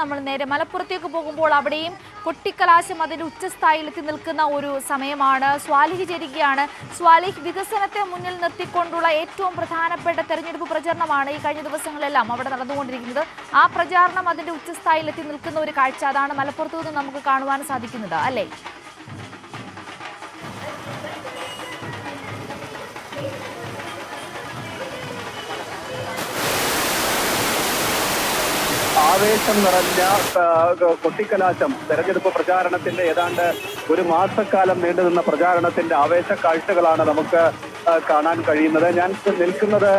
നമ്മൾ നേരെ മലപ്പുറത്തേക്ക് പോകുമ്പോൾ അവിടെയും കൊട്ടിക്കലാശം അതിന്റെ ഉച്ചസ്ഥായിലെത്തി നിൽക്കുന്ന ഒരു സമയമാണ്. സ്വാലിഹ് ചേരുകയാണ്. സ്വാലിഹ്, വികസനത്തെ മുന്നിൽ നിർത്തിക്കൊണ്ടുള്ള ഏറ്റവും പ്രധാനപ്പെട്ട തെരഞ്ഞെടുപ്പ് പ്രചരണമാണ് ഈ കഴിഞ്ഞ ദിവസങ്ങളെല്ലാം അവിടെ നടന്നുകൊണ്ടിരിക്കുന്നത്. ആ പ്രചാരണം അതിന്റെ ഉച്ചസ്ഥായിലെത്തി നിൽക്കുന്ന ഒരു കാഴ്ച അതാണ് മലപ്പുറത്തു നിന്ന് നമുക്ക് കാണുവാൻ സാധിക്കുന്നത്, അല്ലേ? ആവേശം നിറഞ്ഞ കൊട്ടിക്കലാശം തെരഞ്ഞെടുപ്പ് പ്രചാരണത്തിന്റെ ഏതാണ്ട് ഒരു മാസക്കാലം നീണ്ടുനിന്ന പ്രചാരണത്തിന്റെ ആവേശ കാഴ്ചകളാണ് നമുക്ക് കാണാൻ കഴിയുന്നത്. ഞാൻ നിൽക്കുന്നത്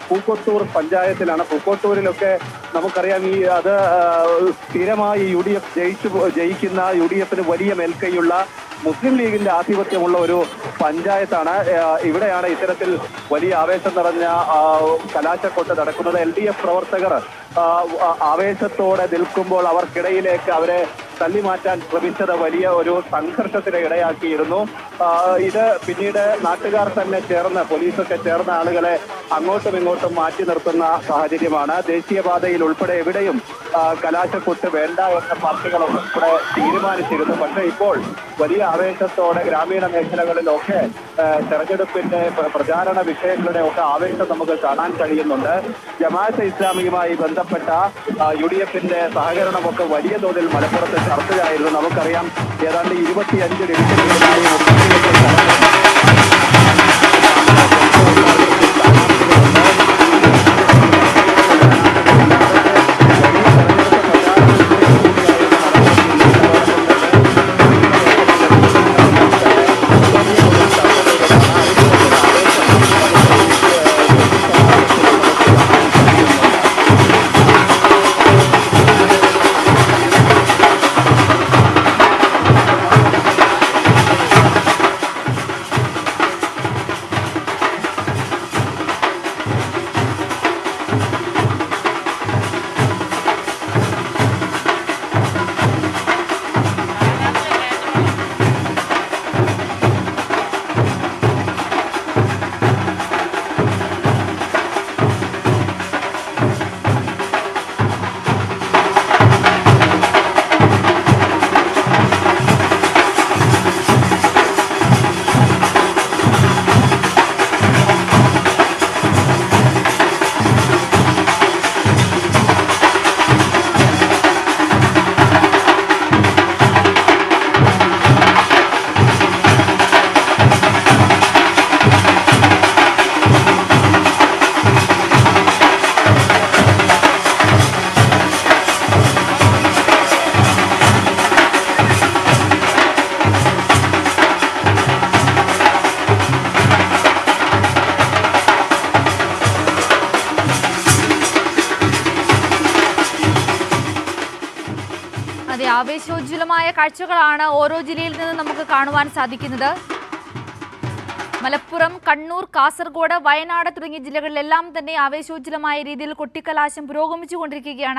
പൂക്കോട്ടൂർ പഞ്ചായത്തിലാണ്. പൂക്കോട്ടൂരിലൊക്കെ നമുക്കറിയാം അത് സ്ഥിരമായി UDF ജയിക്കുന്ന UDFന് വലിയ മേൽക്കൈയുള്ള മുസ്ലിം ലീഗിന്റെ ആധിപത്യമുള്ള ഒരു പഞ്ചായത്താണ്. ഇവിടെയാണ് ഇത്തരത്തിൽ വലിയ ആവേശം നിറഞ്ഞ കലാശക്കൊട്ട് നടക്കുന്നത്. LDF പ്രവർത്തകർ ആവേശത്തോടെ നിൽക്കുമ്പോൾ അവർക്കിടയിലേക്ക് അവരെ തള്ളിമാറ്റാൻ ശ്രമിച്ചത് വലിയ ഒരു സംഘർഷത്തിന് ഇടയാക്കിയിരുന്നു. ഇത് പിന്നീട് നാട്ടുകാർ തന്നെ ചേർന്ന്, പോലീസൊക്കെ ചേർന്ന ആളുകളെ അങ്ങോട്ടും ഇങ്ങോട്ടും മാറ്റി നിർത്തുന്ന സാഹചര്യമാണ്. ദേശീയപാതയിൽ ഉൾപ്പെടെ എവിടെയും കലാശക്കൊട്ട് വേണ്ട എന്ന പാർട്ടികളൊക്കെ ഇവിടെ തീരുമാനിച്ചിരുന്നു. പക്ഷേ ഇപ്പോൾ വലിയ ആവേശത്തോടെ ഗ്രാമീണ മേഖലകളിലൊക്കെ തെരഞ്ഞെടുപ്പിന്റെ പ്രചാരണ വിഷയങ്ങളുടെ ഒക്കെ ആവേശം നമുക്ക് കാണാൻ കഴിയുന്നുണ്ട്. ജമാഅത്തെ ഇസ്ലാമിയുമായി ബന്ധപ്പെട്ട UDFന്റെ സഹകരണമൊക്കെ വലിയ തോതിൽ മലപ്പുറത്ത് ചർച്ചയായിരുന്നു. നമുക്കറിയാം ഏതാണ്ട് 25 ഡിവിഷനുകളിലായി ആവേശോജ്വലമായ കാഴ്ചകളാണ് ഓരോ ജില്ലയിൽ നിന്ന് നമുക്ക് കാണുവാൻ സാധിക്കുന്നത്. മലപ്പുറം, കണ്ണൂർ, കാസർഗോഡ്, വയനാട് തുടങ്ങിയ ജില്ലകളിലെല്ലാം തന്നെ ആവേശോജ്വലമായ രീതിയിൽ കൊട്ടിക്കലാശം പുരോഗമിച്ചുകൊണ്ടിരിക്കുകയാണ്.